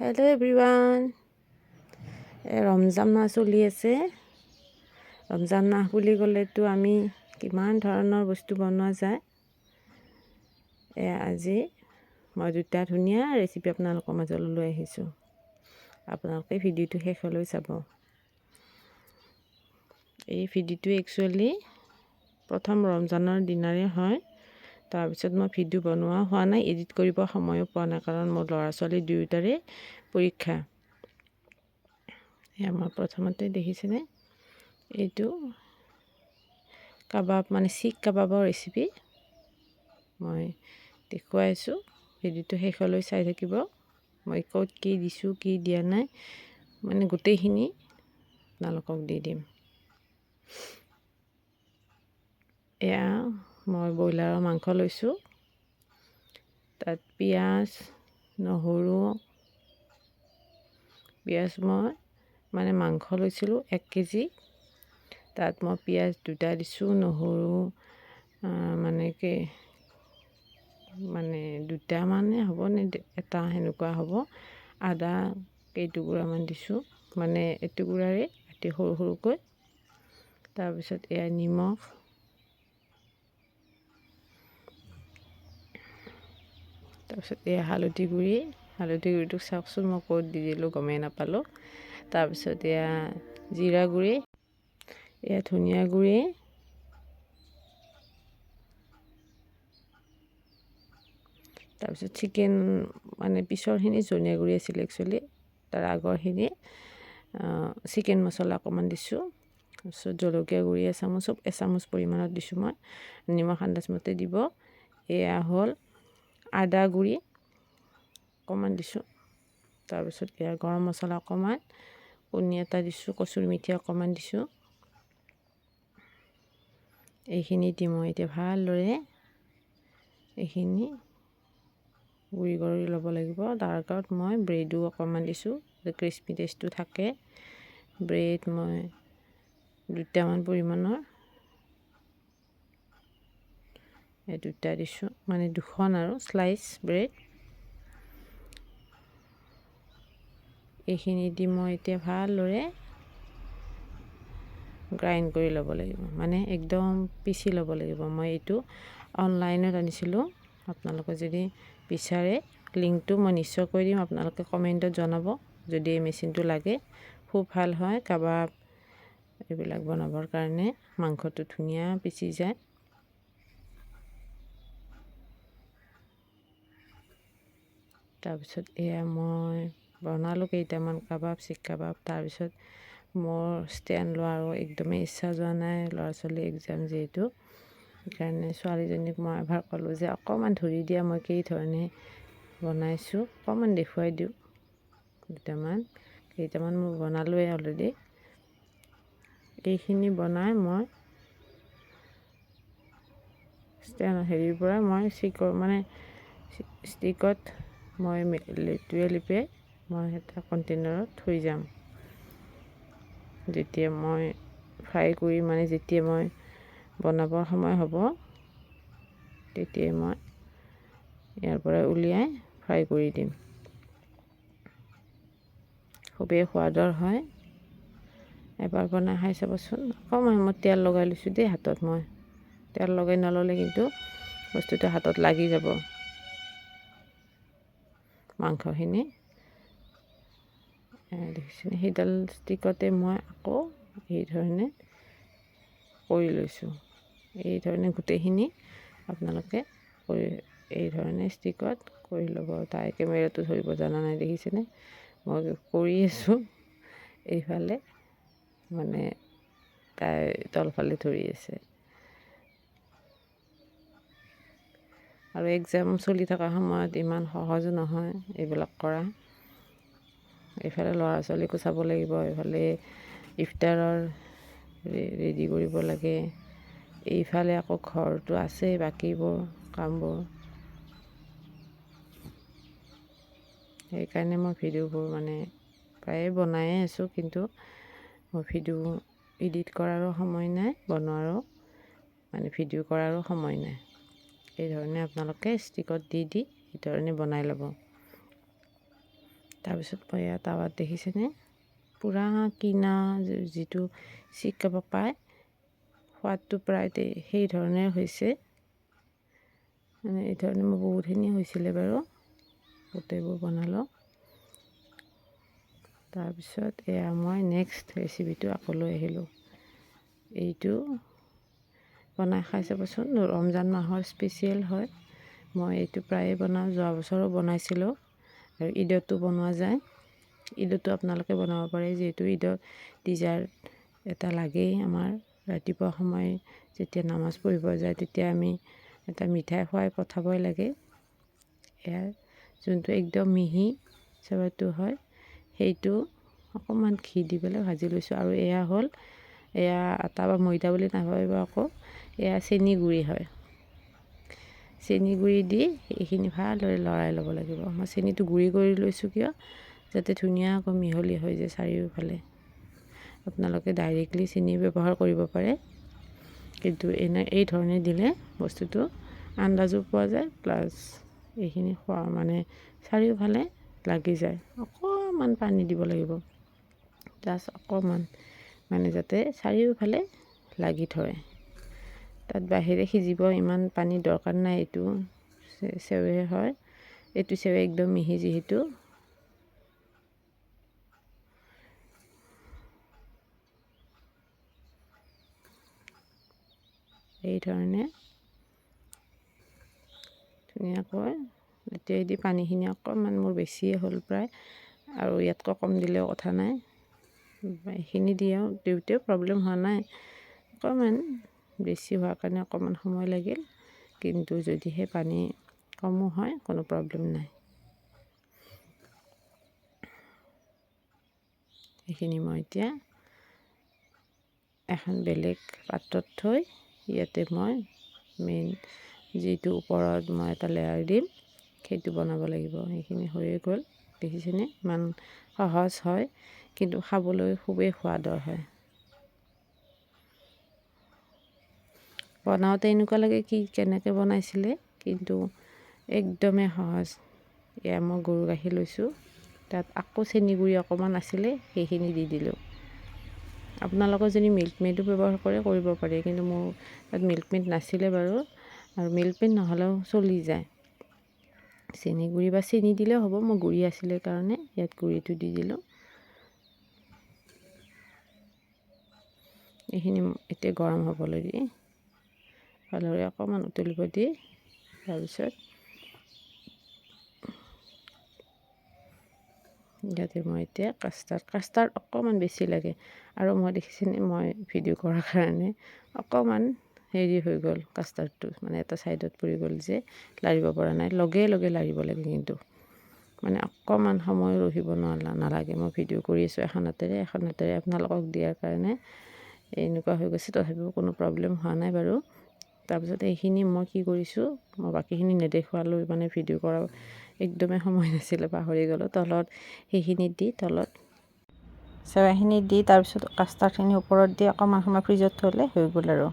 Hello' everyone. Ramzan মাহ চলি আছে। ৰমজান মাহ বুলি ক'লেতো আমি কিমান ধৰণৰ বস্তু বনোৱা যায়। আজি মই দুটা ধুনীয়া ৰেচিপি আপোনালোকৰ মাজলৈ লৈ আহিছোঁ। আপোনালোকে ভিডিঅ'টো শেষলৈ চাব। এই ভিডিঅ'টো একচুৱেলি প্ৰথম ৰমজানৰ দিনাৰে হয়। তাৰপিছত মই ভিডিঅ' বনোৱা হোৱা নাই, এডিট কৰিব সময়ো পোৱা নাই, কাৰণ মোৰ ল'ৰা ছোৱালী দুয়োটাৰে পৰীক্ষা। মই প্ৰথমতে দেখিছেনে, এইটো কাবাব মানে চিক কাবাবৰ ৰেচিপি মই দেখুৱাইছোঁ। ভিডিঅ'টো শেষলৈ চাই থাকিব। মই ক'ত কি দিছোঁ, কি দিয়া নাই, মানে গোটেইখিনি আপোনালোকক দি দিম। এয়া মই ব্ৰইলাৰৰ মাংস লৈছোঁ। তাত পিঁয়াজ, নহৰু, পিঁয়াজ মই মানে মাংস লৈছিলোঁ 1 কেজি। তাত মই পিঁয়াজ 2টা দিছোঁ, নহৰু মানে 2টা মানে হ'ব নে 1টা সেনেকুৱা হ'ব। আদা কেইটুকুৰামান দিছোঁ, মানে এটুকুৰাৰে কাটি সৰু সৰুকৈ। তাৰপিছত এয়া নিমখ, তাৰপিছত এয়া হালধি গুড়িটো চাওকচোন মই ক'ত দি দিলোঁ গমেই নাপালোঁ। তাৰপিছত এয়া জিৰা গুড়ি, এয়া ধনিয়া গুড়ি, তাৰপিছত চিকেন মানে পিছৰখিনি ধনিয়া গুড়ি আছিল একচুৱেলি, তাৰ আগৰখিনি চিকেন মছলা অকণমান দিছোঁ। তাৰপিছত জলকীয়া গুড়ি এচামুচ পৰিমাণত দিছোঁ মই। নিমখ আন্দাজমতে দিব। এয়া হ'ল আদা গুড়ি অকণমান দিছোঁ। তাৰপিছত এয়া গৰম মছলা অকণমান, কণী এটা দিছোঁ, কচুৰি মেথি অকণমান দিছোঁ। এইখিনি দি মই এতিয়া ভালদৰে এইখিনি গুড়ি কৰি ল'ব লাগিব। তাৰ আগত মই ব্ৰেডো অকণমান দিছোঁ, ক্ৰিস্পি টেষ্টটো থাকে। ব্ৰেড মই 2টামান পৰিমাণৰ 2টা দিছোঁ, মানে 2খন আৰু স্লাইচ ব্ৰেড। এইখিনি দি মই এতিয়া ভালদৰে গ্ৰাইণ্ড কৰি ল'ব লাগিব, মানে একদম পিচি ল'ব লাগিব। মই এইটো অনলাইনত আনিছিলোঁ। আপোনালোকে যদি বিচাৰে লিংকটো মই নিশ্চয় কৰি দিম, আপোনালোকে কমেণ্টত জনাব যদি এই মেচিনটো লাগে। খুব ভাল হয় কাবাব এইবিলাক বনাবৰ কাৰণে, মাংসটো ধুনীয়া পিচি যায়। তাৰপিছত এয়া মই বনালোঁ কেইটামান কাবাব, চিক কাবাব। তাৰপিছত মোৰ ষ্টেণ্ড লোৱাৰো একদমেই ইচ্ছা যোৱা নাই, ল'ৰা ছোৱালী এক্সাম যিহেতু। সেইকাৰণে ছোৱালীজনীক মই এবাৰ ক'লোঁ যে অকণমান ধৰি দিয়া, মই কেইধৰণে বনাইছোঁ অকণমান দেখুৱাই দিওঁ। কেইটামান মই বনালোৱে অলৰেডি। এইখিনি বনাই মই হেৰিৰ পৰা মই ষ্টিকত মই লেপে মই এটা কণ্টেইনাৰত থৈ যাম। যেতিয়া মই ফ্ৰাই কৰি যেতিয়া মই বনাবৰ সময় হ'ব, তেতিয়াই মই ইয়াৰ পৰা উলিয়াই ফ্ৰাই কৰি দিম। খুবেই সোৱাদৰ হয়, এবাৰ বনাই খাই চাবচোন। অকণমান মই তেল লগাই লৈছোঁ দেই হাতত। মই তেল লগাই নল'লে কিন্তু বস্তুটো হাতত লাগি যাব। মাংসখিনি দেখিছেনে, সেইডাল ষ্টিকতে মই আকৌ এইধৰণে কৰি লৈছোঁ। এইধৰণে গোটেইখিনি আপোনালোকে এইধৰণে ষ্টিকত কৰি ল'ব। তাই কেমেৰাটো ধৰিব জনা নাই, দেখিছেনে, মই কৰি আছোঁ এইফালে, মানে তাই তলফালে ধৰি আছে। আৰু এক্সাম চলি থকা সময়ত ইমান সহজো নহয় এইবিলাক কৰা। এইফালে ল'ৰা ছোৱালীকো চাব লাগিব, এইফালে ইফতাৰৰ ৰেডি কৰিব লাগে, এইফালে আকৌ ঘৰটো আছে বাকীবোৰ কামবোৰ। সেইকাৰণে মই ভিডিঅ'বোৰ প্ৰায়ে বনায়ে আছোঁ, কিন্তু মই ভিডিঅ' এডিট কৰাৰো সময় নাই, বনোৱাৰো ভিডিঅ' কৰাৰো সময় নাই। এইধৰণে আপোনালোকে ষ্টিকত দি এইধৰণে বনাই ল'ব। তাৰপিছত মই এয়া টাৱাত দেখিছেনে পূৰা কিনা যিটো চিক কাবাব পায় সোৱাদটো প্ৰায় সেই ধৰণে হৈছে। মানে এই ধৰণে মোৰ বহুতখিনি হৈছিলে বাৰু, গোটেইবোৰ বনালোঁ। তাৰপিছত এয়া মই নেক্সট ৰেচিপিটো আকৌ লৈ আহিলোঁ। এইটো বনাই খাই চাবচোন, ৰমজান মাহৰ স্পেচিয়েল হয়। মই এইটো প্ৰায়ে বনাওঁ, যোৱা বছৰো বনাইছিলোঁ আৰু ঈদতো বনোৱা যায়। ঈদতো আপোনালোকে বনাব পাৰে, যিহেতু ঈদত ডিজাৰ্ট এটা লাগেই আমাৰ। ৰাতিপুৱা সময় যেতিয়া নামাজ পঢ়িব যায় তেতিয়া আমি এটা মিঠাই খুৱাই পঠাবই লাগে। এয়া যোনটো একদম মিহি চেৱাইটো হয় সেইটো অকণমান ঘি দি পেলাই ভাজি লৈছোঁ। আৰু এয়া হ'ল, এয়া আটা বা ময়দা বুলি নাভাবিব আকৌ, এয়া চেনি গুড়ি হয়। চেনি গুড়ি দি এইখিনি ভালদৰে লৰাই ল'ব লাগিব। মই চেনিটো গুড়ি কৰি লৈছোঁ কিয়, যাতে ধুনীয়াকৈ মিহলি হৈ যায় চাৰিওফালে। আপোনালোকে ডাইৰেক্টলি চেনি ব্যৱহাৰ কৰিব পাৰে, কিন্তু এই ধৰণে দিলে বস্তুটো আন্দাজো পোৱা যায়, প্লাছ এইখিনি খোৱা মানে চাৰিওফালে লাগি যায়। অকণমান পানী দিব লাগিব, জাষ্ট অকণমান, মানে যাতে চাৰিওফালে লাগি ধৰে। তাত বাহিৰে সিজিব ইমান পানী দৰকাৰ নাই, এইটো চেৱে হয়। এইটো চেৱে একদম মিহি যিহেতু। এই ধৰণে ধুনীয়াকৈ এতিয়া দি পানীখিনি অকণমান মোৰ বেছিয়ে হ'ল প্ৰায়, আৰু ইয়াতকৈ কম দিলেও কথা নাই। এইখিনি দিওঁতেও প্ৰব্লেম হোৱা নাই, অকণমান বেছি হোৱাৰ কাৰণে অকণমান সময় লাগিল, কিন্তু যদিহে পানী কমো হয় কোনো প্ৰব্লেম নাই। এইখিনি মই এতিয়া এখন বেলেগ পাত্ৰত থৈ ইয়াতে মই মেইন যিটো ওপৰত মই এটা লেয়াৰ দিম সেইটো বনাব লাগিব। সেইখিনি হৈয়ে গ'ল, দেখিছেনে ইমান সহজ হয়, কিন্তু খাবলৈ খুবেই সোৱাদৰ হয়। বনাওঁতে এনেকুৱা লাগে কি কেনেকৈ বনাইছিলে, কিন্তু একদমেই সহজ। এয়া মই গৰু গাখীৰ লৈছোঁ, তাত আকৌ চেনি গুড়ি অকণমান আছিলে সেইখিনি দি দিলোঁ। আপোনালোকৰ যদি মিল্ক মেডো ব্যৱহাৰ কৰে কৰিব পাৰে, কিন্তু মোৰ তাত মিল্ক মেড নাছিলে বাৰু, আৰু মিল্ক মেড নহ'লেও চলি যায়। চেনি গুড়ি বা চেনি দিলেও হ'ব, মোৰ গুড়ি আছিলে কাৰণে ইয়াত গুড়িটো দি দিলোঁ। এইখিনি এতিয়া গৰম হ'বলৈ দি ভালদৰে অকণমান উতলিব দি, তাৰপিছত ইয়াতে মই এতিয়া কাষ্টাৰ্ড অকণমান বেছি লাগে। আৰু মই দেখিছেনে মই ভিডিঅ' কৰাৰ কাৰণে অকণমান হেৰি হৈ গ'ল, কাষ্টাৰ্ডটো মানে এটা ছাইডত পৰি গ'ল যে লাৰিব পৰা নাই। লগে লগে লাৰিব লাগে, কিন্তু মানে অকণমান সময় ৰখিব নালাগে। মই ভিডিঅ' কৰি আছোঁ এখন হাতেৰে আপোনালোকক দিয়াৰ কাৰণে এনেকুৱা হৈ গৈছে, তথাপিও কোনো প্ৰব্লেম হোৱা নাই বাৰু। তাৰপিছত এইখিনি মই কি কৰিছোঁ, মই বাকীখিনি নেদেখুৱালোঁ, মানে ভিডিঅ' কৰা একদমেই সময় নাছিলে, পাহৰি গ'লোঁ। তলত সেইখিনি দি, তলত চেৱাইখিনি দি, তাৰপিছত কাষ্টাৰ্ডখিনি ওপৰত দি অকণমান সময় ফ্ৰিজত থ'লে হৈ গ'ল আৰু।